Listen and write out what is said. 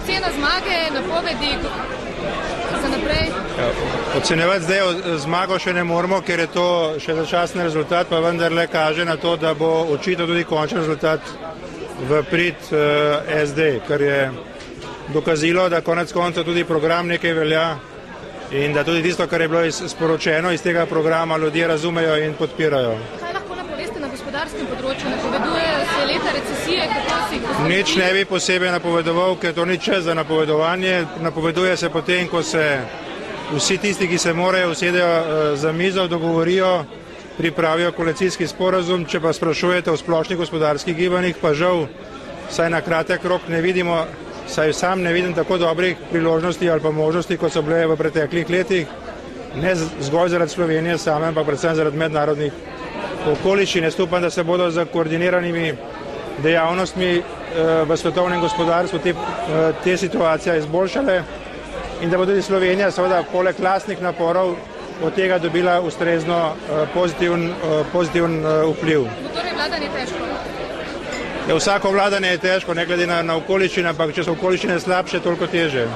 ocena zmage, napovedi za naprej? Ocenjevati zdaj zmago še ne moramo, ker je to še začasni rezultat, pa vendarle kaže na to, da bo očitno tudi končni rezultat v prid SD, kar je dokazilo, da konec konca tudi program nekaj velja in da tudi tisto, kar je bilo sporočeno iz tega programa, ljudje razumejo in podpirajo. Kaj lahko napoveste na gospodarskem področju? Napovedujejo se leta recesije, kako si... Nič ne bi posebej napovedoval, ker to ni čas za napovedovanje. Napoveduje se potem, ko se vsi tisti, ki se morajo usedejo za mizo, dogovorijo, pripravijo koalicijski sporazum. Če pa sprašujete o splošnih gospodarskih gibanjih, pa žal, saj na kratek rok ne vidimo, saj sam ne vidim tako dobrih priložnosti ali pa možnosti, kot so bile v preteklih letih, ne zgolj zaradi Slovenije same, ampak predvsem zaradi mednarodnih okoliščin. Jaz upam, da se bodo z koordiniranimi dejavnostmi v svetovnem gospodarstvu te situacije izboljšale in da bo tudi Slovenija seveda poleg lastnih naporov od tega dobila ustrezno pozitiven vpliv. Bo torej vladanje težko? Vsako vladanje je težko, ne glede na okoliščine, ampak če so okoliščine slabše, toliko teže.